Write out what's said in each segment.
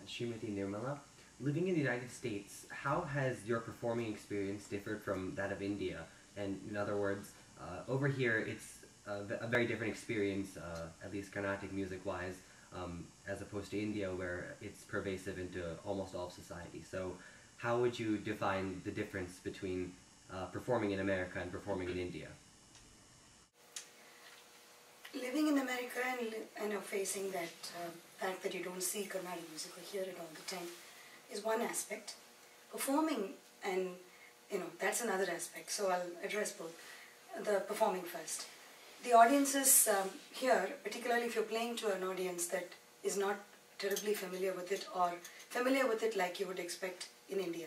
Srimati Nirmala. Living in the United States, how has your performing experience differed from that of India? And in other words, over here it's a very different experience, at least Carnatic music-wise, as opposed to India where it's pervasive into almost all of society. So how would you define the difference between performing in America and performing in India? Living in America and facing that fact that you don't see Carnatic music or hear it all the time is one aspect. Performing, and that's another aspect. So I'll address both. The performing first. The audiences here, particularly if you're playing to an audience that is not terribly familiar with it or familiar with it like you would expect in India.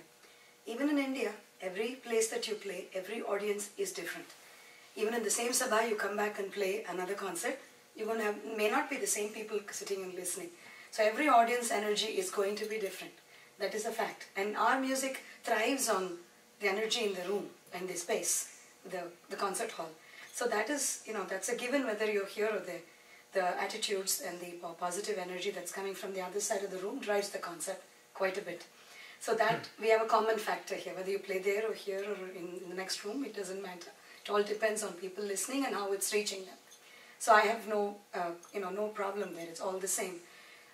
Even in India, every place that you play, every audience is different. Even in the same sabha, you come back and play another concert, you're going to have, may not be the same people sitting and listening. So every audience energy is going to be different. That is a fact. And our music thrives on the energy in the room and the space, the concert hall. So that is, that's a given whether you're here or there. The attitudes and the positive energy that's coming from the other side of the room drives the concert quite a bit. So that we have a common factor here. Whether you play there or here or in the next room, it doesn't matter. It all depends on people listening and how it's reaching them. So I have no problem there. It's all the same.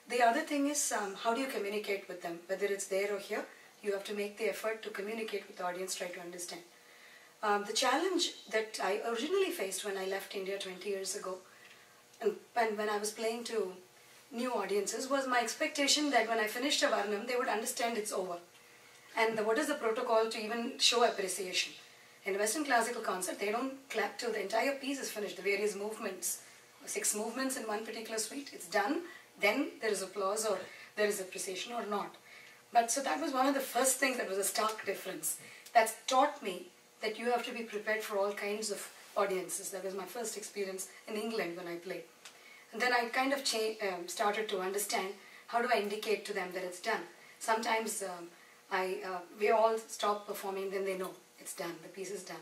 The other thing is how do you communicate with them? Whether it's there or here, you have to make the effort to communicate with the audience, try to understand. The challenge that I originally faced when I left India 20 years ago, and when I was playing to new audiences, was my expectation that when I finished a Varnam, they would understand it's over. And what is the protocol to even show appreciation? In a Western classical concert, they don't clap till the entire piece is finished, the various movements, 6 movements in one particular suite, it's done, then there is applause or there is appreciation or not. But so that was one of the first things that was a stark difference. That's taught me that you have to be prepared for all kinds of audiences. That was my first experience in England when I played. And then I kind of started to understand how do I indicate to them that it's done. Sometimes we all stop performing, then they know it's done, the piece is done.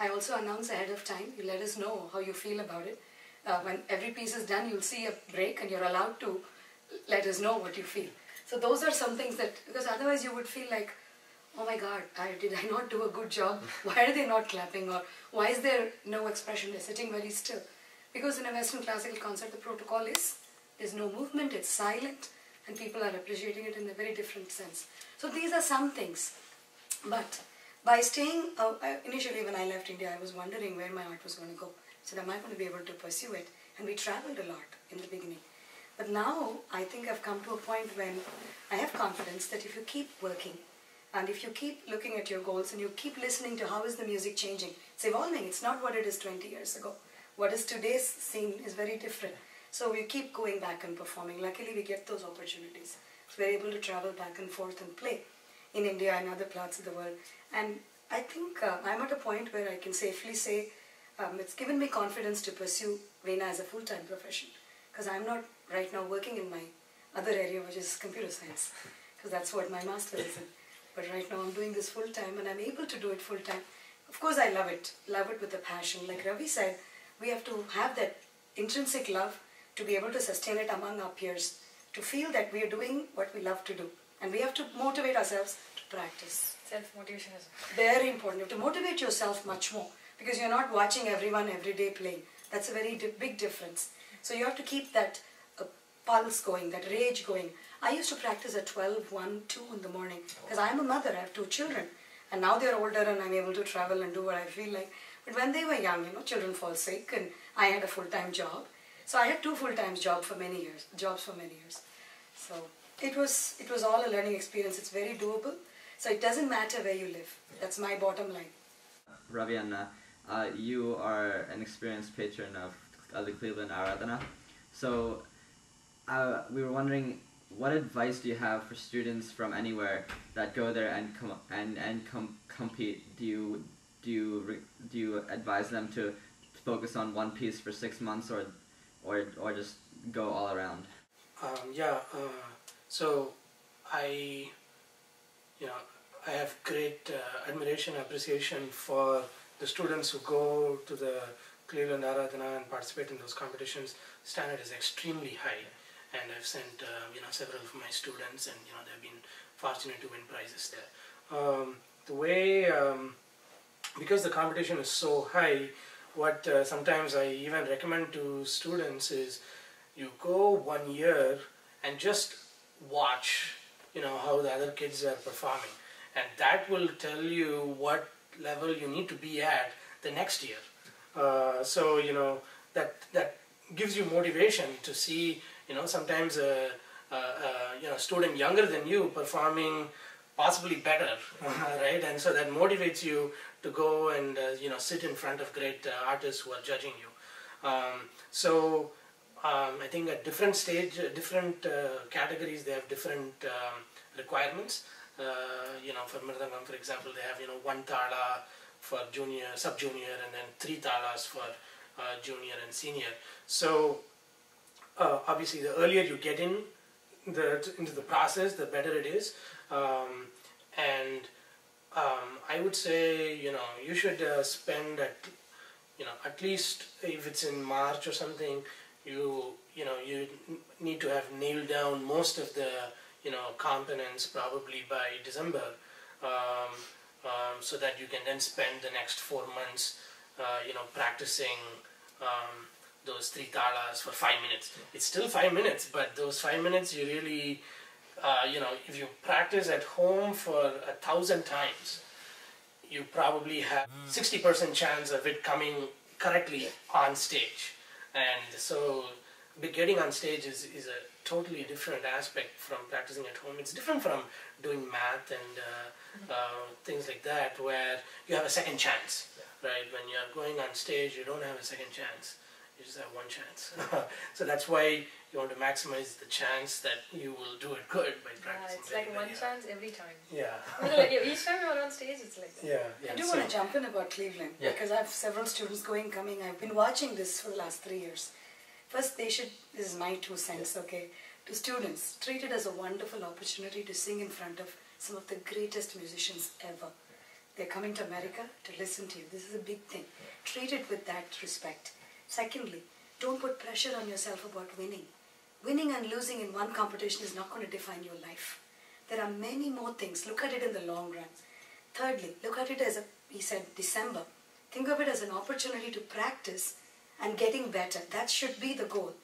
I also announce ahead of time, you let us know how you feel about it. When every piece is done, you'll see a break and you're allowed to let us know what you feel. So those are some things that, because otherwise you would feel like, oh my God, did I not do a good job? Why are they not clapping? Or why is there no expression? They're sitting very still. Because in a Western classical concert, the protocol is, there's no movement, it's silent, and people are appreciating it in a very different sense. So these are some things. But by staying, initially when I left India, I was wondering where my art was going to go. So am I going to be able to pursue it? And we traveled a lot in the beginning. But now, I think I've come to a point when I have confidence that if you keep working, and if you keep looking at your goals and you keep listening to how is the music changing, it's evolving. It's not what it is 20 years ago. What is today's scene is very different. So we keep going back and performing. Luckily, we get those opportunities. So we're able to travel back and forth and play in India and other parts of the world. And I think I'm at a point where I can safely say it's given me confidence to pursue Veena as a full-time profession. Because I'm not right now working in my other area, which is computer science. Because that's what my master is in. But right now I'm doing this full-time and I'm able to do it full-time. Of course I love it with a passion. Like Ravi said, we have to have that intrinsic love to be able to sustain it among our peers, to feel that we are doing what we love to do. And we have to motivate ourselves to practice. Self-motivation is very important. You have to motivate yourself much more because you're not watching everyone every day playing. That's a very big difference. So you have to keep that pulse going, that rage going. I used to practice at 12, 1, 2 in the morning because I'm a mother, I have 2 children. And now they're older and I'm able to travel and do what I feel like. But when they were young, children fall sick and I had a full-time job. So I had 2 full-time jobs for many years. So it was all a learning experience. It's very doable. So it doesn't matter where you live. That's my bottom line. Ravi Anna, you are an experienced patron of the Cleveland Aradhana. So we were wondering, what advice do you have for students from anywhere that go there and compete? Do you advise them to focus on one piece for 6 months or just go all around? So I have great admiration and appreciation for the students who go to the Cleveland Aradhana and participate in those competitions. Standard is extremely high, and I've sent several of my students, and they've been fortunate to win prizes there. The way because the competition is so high, what sometimes I even recommend to students is you go 1 year and just watch how the other kids are performing, and that will tell you what level you need to be at the next year. So that gives you motivation to see sometimes a student younger than you performing possibly better, right? And so that motivates you to go and sit in front of great artists who are judging you. I think at different stage, different categories, they have different requirements. For Mridangam, for example, they have 1 tala for junior, sub-junior, and then 3 talas for junior and senior. So obviously, the earlier you get into the process, the better it is. I would say you should spend at least, if it's in March or something, you need to have nailed down most of the components probably by December, so that you can then spend the next 4 months practicing those 3 talas for 5 minutes. It's still 5 minutes, but those 5 minutes you really if you practice at home for 1,000 times, you probably have 60% chance of it coming correctly on stage. And so getting on stage is a totally different aspect from practicing at home. It's different from doing math and things like that, where you have a second chance, right? When you're going on stage, you don't have a second chance. You just have 1 chance. So that's why you want to maximize the chance that you will do it good by practicing. It's like 1 chance every time. Yeah. Each time you're on stage, it's like that. Yeah. I do want to jump in about Cleveland, because I have several students going, coming. I've been watching this for the last 3 years. First, this is my 2 cents, okay? To students, treat it as a wonderful opportunity to sing in front of some of the greatest musicians ever. They're coming to America to listen to you. This is a big thing. Treat it with that respect. Secondly, don't put pressure on yourself about winning. Winning and losing in one competition is not going to define your life. There are many more things. Look at it in the long run. Thirdly, look at it as he said, December. Think of it as an opportunity to practice and getting better. That should be the goal.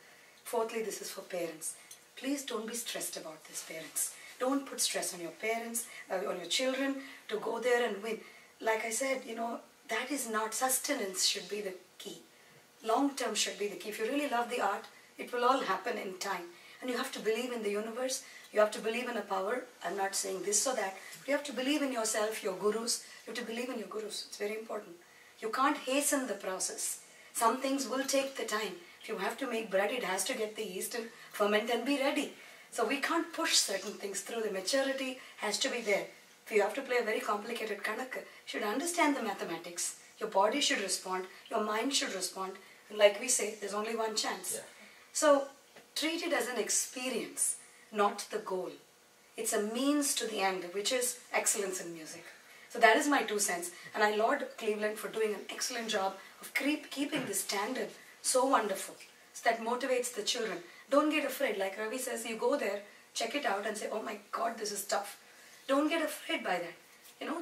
Fourthly, this is for parents. Please don't be stressed about this, parents. Don't put stress on your parents, on your children to go there and win. Like I said, that is not, sustenance should be the key. Long term should be the key. If you really love the art, it will all happen in time. And you have to believe in the universe. You have to believe in a power. I'm not saying this or that. But you have to believe in yourself, your gurus. You have to believe in your gurus. It's very important. You can't hasten the process. Some things will take the time. If you have to make bread, it has to get the yeast and ferment and be ready. So we can't push certain things through. The maturity has to be there. If you have to play a very complicated Kanaka, you should understand the mathematics. Your body should respond. Your mind should respond. And like we say, there's only 1 chance. So treat it as an experience, not the goal. It's a means to the end, which is excellence in music. So that is my 2 cents. And I laud Cleveland for doing an excellent job of keeping the standard so wonderful. So that motivates the children. Don't get afraid. Like Ravi says, you go there, check it out and say, oh my God, this is tough. Don't get afraid by that.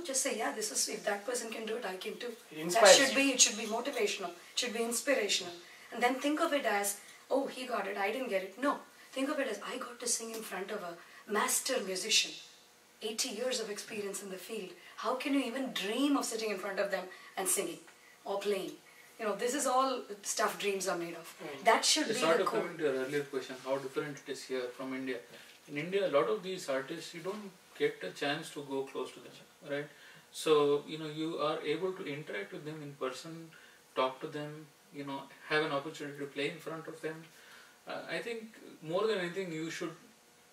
Just say, yeah, this is, if that person can do it, I can too. It should be motivational. It should be inspirational. And then think of it as, oh, he got it, I didn't get it. No. Think of it as, I got to sing in front of a master musician. 80 years of experience in the field. How can you even dream of sitting in front of them and singing or playing? This is all stuff dreams are made of. That should be the sort of core. coming to your earlier question, how different it is here from India. In India, a lot of these artists, you don't get a chance to go close to them, right? So, you are able to interact with them in person, talk to them, have an opportunity to play in front of them. I think more than anything, you should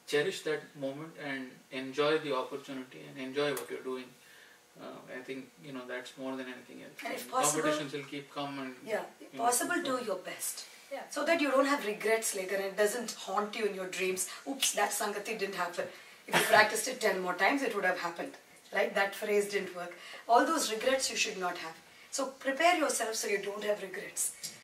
cherish that moment and enjoy the opportunity and enjoy what you're doing. I think, that's more than anything else. And if possible, competitions will keep coming. Yeah, if possible, do your best. Yeah. So that you don't have regrets later and it doesn't haunt you in your dreams. Oops, that Sangati didn't happen. If you practiced it 10 more times, it would have happened. Right? That phrase didn't work. All those regrets you should not have. So prepare yourself so you don't have regrets.